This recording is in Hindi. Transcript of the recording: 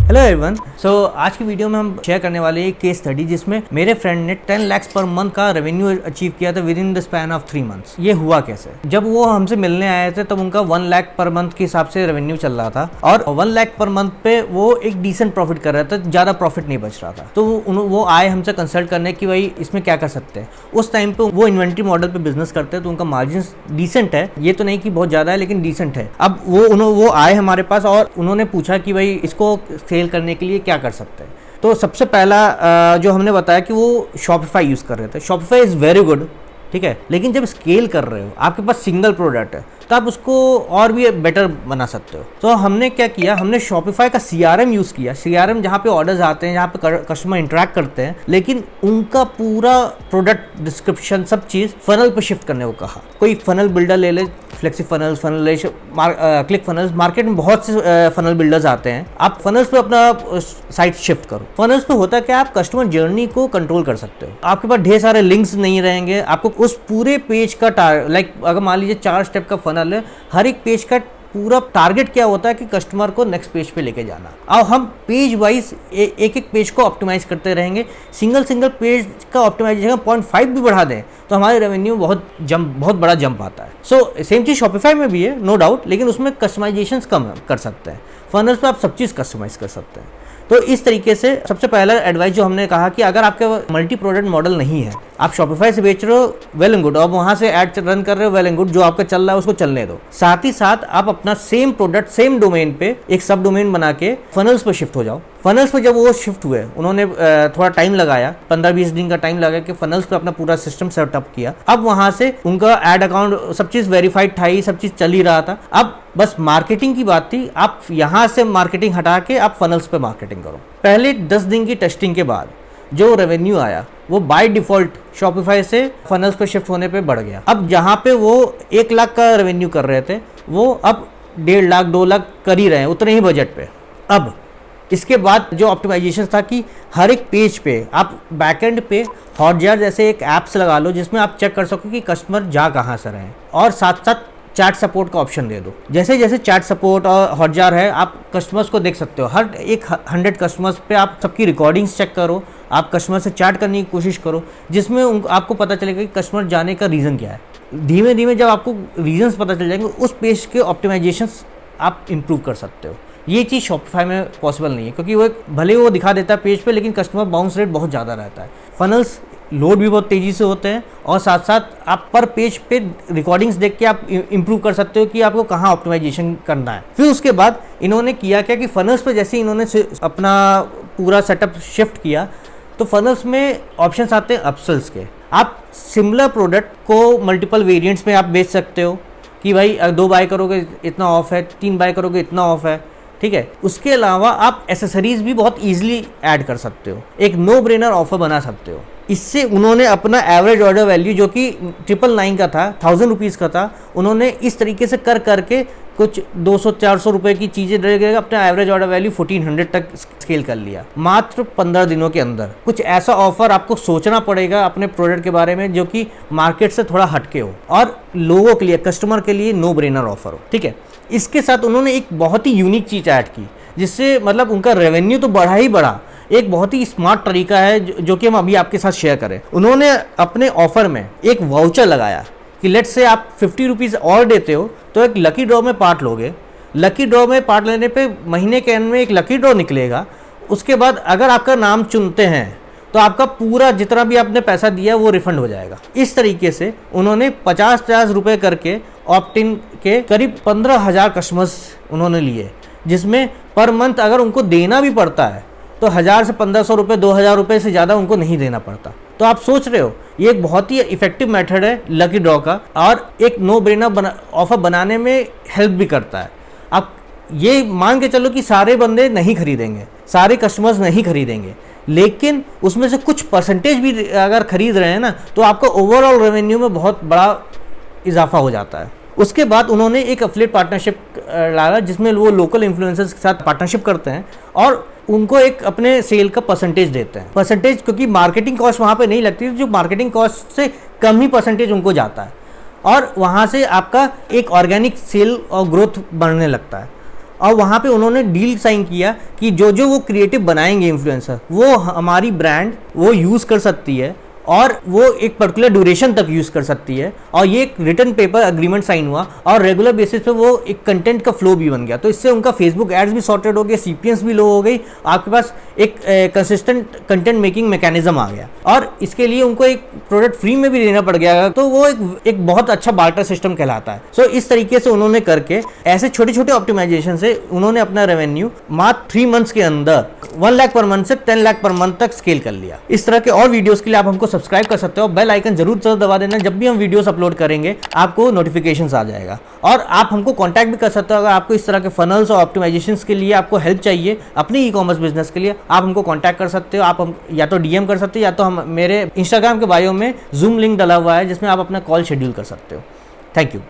Hello everyone. आज की वीडियो में हम शेयर करने वाले एक केस स्टडी जिसमें मेरे फ्रेंड ने 10 लाख पर मंथ का रेवेन्यू अचीव किया था with in the span of 3 months. ये हुआ कैसे? जब वो हमसे मिलने आए थे तब उनका 1 लाख पर मंथ के हिसाब से रेवेन्यू चल रहा था और 1 लाख पर मंथ पे वो एक डिसेंट प्रॉफिट कर रहा था, ज्यादा प्रॉफिट नहीं बच रहा था। तो वो आए हमसे कंसल्ट करने की भाई इसमें क्या कर सकते हैं। उस टाइम पे वो इन्वेंट्री मॉडल पे बिजनेस करते हैं तो उनका मार्जिन डिसेंट है, ये तो नहीं कि बहुत ज्यादा है लेकिन डिसेंट है। अब वो आए हमारे पास और उन्होंने पूछा कि भाई इसको सेल करने के लिए क्या कर सकते हैं। तो सबसे पहला जो हमने बताया कि वो शॉपिफाई यूज़ कर रहे थे। शॉपिफाई इज़ वेरी गुड, ठीक है, लेकिन जब स्केल कर रहे हो, आपके पास सिंगल प्रोडक्ट है तो आप उसको और भी बेटर बना सकते हो। तो हमने क्या किया, हमने शॉपिफाई का CRM यूज़ किया। CRM जहाँ पे ऑर्डर्स आते हैं, जहाँ पे कस्टमर इंटरेक्ट करते हैं, लेकिन उनका पूरा प्रोडक्ट डिस्क्रिप्शन सब चीज़ फनल पे शिफ्ट करने को कहा। कोई फनल बिल्डर ले ले, flexi funnels, click funnels, market में बहुत से फनल बिल्डर्स आते हैं। आप फनल्स पे अपना साइट शिफ्ट करो। फनल्स पे होता क्या, आप कस्टमर जर्नी को कंट्रोल कर सकते हो। आपके पास ढेर सारे लिंक्स नहीं रहेंगे। आपको उस पूरे पेज का अगर मान लीजिए 4 स्टेप का फनल है, हर एक पेज का पूरा टारगेट क्या होता है कि कस्टमर को नेक्स्ट पेज पे लेके जाना। अब हम पेज वाइज एक एक पेज को ऑप्टिमाइज करते रहेंगे। सिंगल पेज का ऑप्टिमाइजेशन 0.5 भी बढ़ा दें तो हमारे रेवेन्यू बहुत बड़ा जंप आता है। सो सेम चीज़ शॉपिफाई में भी है, नो डाउट, लेकिन उसमें कस्टमाइजेशन कम कर सकते हैं। फनल्स पे आप सब चीज़ कस्टमाइज कर सकते हैं। तो इस तरीके से सबसे पहला एडवाइस जो हमने कहा कि अगर आपके मल्टी प्रोडक्ट मॉडल नहीं है, आप शॉपिफाई से बेच रहे हो, वेल एंड गुड, और वहां से ऐड रन कर रहे हो, वेल एंड गुड, जो आपका चल रहा है उसको चलने दो। साथ ही साथ आप अपना सेम प्रोडक्ट सेम डोमेन पे एक सब डोमेन बना के फनल्स पे शिफ्ट हो जाओ। फनल्स पे जब वो शिफ्ट हुए, उन्होंने थोड़ा टाइम लगाया, 15-20 दिन का टाइम लगा कि फनल्स पे अपना पूरा सिस्टम सेटअप किया। अब वहां से उनका एड अकाउंट सब चीज वेरीफाइड था ही, सब चीज चल ही रहा था। अब बस मार्केटिंग की बात थी। आप यहां से मार्केटिंग हटा के आप फनल्स पे मार्केटिंग करो। पहले 10 दिन की टेस्टिंग के बाद जो रेवेन्यू आया वो बाय डिफॉल्ट शॉपिफाई से फनल्स पे शिफ्ट होने पे बढ़ गया। अब जहां पे वो 1 लाख का रेवेन्यू कर रहे थे, वो अब 1.5 लाख 2 लाख कर ही रहे हैं, उतने ही बजट पे। अब इसके बाद जो ऑप्टिमाइजेशन था कि हर एक पेज पे आप बैकएंड पे हॉटजार जैसे एक ऐप्स लगा लो जिसमें आप चेक कर सको कि कस्टमर जा कहाँ से रहे हैं, और साथ साथ चैट सपोर्ट का ऑप्शन दे दो। जैसे जैसे चैट सपोर्ट और हॉटजार है, आप कस्टमर्स को देख सकते हो। हर एक 100 कस्टमर्स पे आप सबकी रिकॉर्डिंग्स चेक करो, आप कस्टमर से चैट करने की कोशिश करो, जिसमें आपको पता चलेगा कि कस्टमर जाने का रीज़न क्या है। धीमे धीमे जब आपको रीजंस पता चल जाएंगे, उस पेज के ऑप्टिमाइजेशंस आप इम्प्रूव कर सकते हो। ये चीज़ शॉपिफाई में पॉसिबल नहीं है, क्योंकि वो भले वो दिखा देता है पेज पे, लेकिन कस्टमर बाउंस रेट बहुत ज़्यादा रहता है। फनल्स लोड भी बहुत तेज़ी से होते हैं, और साथ साथ आप पर पेज पे रिकॉर्डिंग्स देख के आप इम्प्रूव कर सकते हो कि आपको कहाँ ऑप्टिमाइजेशन करना है। फिर उसके बाद इन्होंने किया क्या कि फनल्स पे जैसे इन्होंने अपना पूरा सेटअप शिफ्ट किया, तो फनल्स में ऑप्शंस आते हैं अपसेल्स के। आप सिमिलर प्रोडक्ट को मल्टीपल वेरिएंट्स में आप बेच सकते हो कि भाई 2 बाय करोगे इतना ऑफ है, 3 बाय करोगे इतना ऑफ है, ठीक है। उसके अलावा आप एसेसरीज भी बहुत ईजिली ऐड कर सकते हो, एक नो ब्रेनर ऑफर बना सकते हो। इससे उन्होंने अपना एवरेज ऑर्डर वैल्यू जो कि 999 का था, 1000 रुपीज़ का था, उन्होंने इस तरीके से करके कुछ 200-400 रुपए की चीज़ें दे अपना एवरेज ऑर्डर वैल्यू 1400 तक स्केल कर लिया मात्र 15 दिनों के अंदर। कुछ ऐसा ऑफर आपको सोचना पड़ेगा अपने प्रोडक्ट के बारे में जो कि मार्केट से थोड़ा हटके हो और लोगों के लिए, कस्टमर के लिए नो ब्रेनर ऑफर हो, ठीक है। इसके साथ उन्होंने एक बहुत ही यूनिक चीज़ ऐड की, जिससे मतलब उनका रेवेन्यू तो बढ़ा ही बढ़ा। एक बहुत ही स्मार्ट तरीका है जो कि हम अभी आपके साथ शेयर करें। उन्होंने अपने ऑफर में एक वाउचर लगाया कि लेट्स से आप 50 रुपीज़ और देते हो तो एक लकी ड्रॉ में पार्ट लोगे। लकी ड्रॉ में पार्ट लेने पे महीने के एंड में एक लकी ड्रॉ निकलेगा। उसके बाद अगर आपका नाम चुनते हैं तो आपका पूरा जितना भी आपने पैसा दिया वो रिफंड हो जाएगा। इस तरीके से उन्होंने 50-50 रुपये करके ऑप्ट इन के करीब 15,000 कस्टमर्स उन्होंने लिए, जिसमें पर मंथ अगर उनको देना भी पड़ता है तो 1000 से 1500 रुपये, 2000 रुपये से ज़्यादा उनको नहीं देना पड़ता। तो आप सोच रहे हो, ये एक बहुत ही इफेक्टिव मेथड है लकी ड्रॉ का, और एक नो ब्रेनर ऑफर बनाने में हेल्प भी करता है। आप ये मान के चलो कि सारे बंदे नहीं खरीदेंगे, सारे कस्टमर्स नहीं खरीदेंगे, लेकिन उसमें से कुछ परसेंटेज भी अगर खरीद रहे हैं ना, तो आपका ओवरऑल रेवेन्यू में बहुत बड़ा इजाफा हो जाता है। उसके बाद उन्होंने एक एफिलिएट पार्टनरशिप लाया, जिसमें वो लोकल इन्फ्लुएंसर्स के साथ पार्टनरशिप करते हैं और उनको एक अपने सेल का परसेंटेज देते हैं। परसेंटेज क्योंकि मार्केटिंग कॉस्ट वहाँ पे नहीं लगती, जो मार्केटिंग कॉस्ट से कम ही परसेंटेज उनको जाता है, और वहाँ से आपका एक ऑर्गेनिक सेल और ग्रोथ बढ़ने लगता है। और वहाँ पे उन्होंने डील साइन किया कि जो जो वो क्रिएटिव बनाएंगे इन्फ्लुएंसर, वो हमारी ब्रांड वो यूज़ कर सकती है और वो एक पर्टिकुलर ड्यूरेशन तक यूज़ कर सकती है। और ये एक रिटर्न पेपर अग्रीमेंट साइन हुआ और रेगुलर बेसिस पे वो एक कंटेंट का फ्लो भी बन गया। तो इससे उनका फेसबुक एड्स भी सॉर्टेड हो गया, CPMs भी लो हो गई, आपके पास एक कंसिस्टेंट कंटेंट मेकिंग मैकेनिज्म आ गया और इसके लिए उनको एक प्रोडक्ट फ्री में भी देना पड़ गया। तो वो एक बहुत अच्छा बार्टर सिस्टम कहलाता है। सो इस तरीके से उन्होंने करके ऐसे छोटे छोटे ऑप्टिमाइजेशन से उन्होंने अपना रेवेन्यू मात्र 3 मंथ्स के अंदर 1 लाख पर मंथ से 10 लाख पर मंथ तक स्केल कर लिया। इस तरह के और वीडियोस के लिए आप हमको सब्सक्राइब कर सकते हो, बेल आइकन जरूर दबा देना, जब भी हम वीडियोस अपलोड करेंगे आपको नोटिफिकेशंस आ जाएगा। और आप हमको कांटेक्ट भी कर सकते हो, अगर आपको इस तरह के फनल्स और ऑप्टिमाइजेशंस के लिए आपको हेल्प चाहिए अपनी ई-कॉमर्स बिजनेस के लिए, आप हमको कांटेक्ट कर सकते हो। आप हम या तो DM कर सकते हो या तो हम मेरे इंस्टाग्राम के बायो में जूम लिंक डला हुआ है जिसमें आप अपना कॉल शेड्यूल कर सकते हो। Thank you.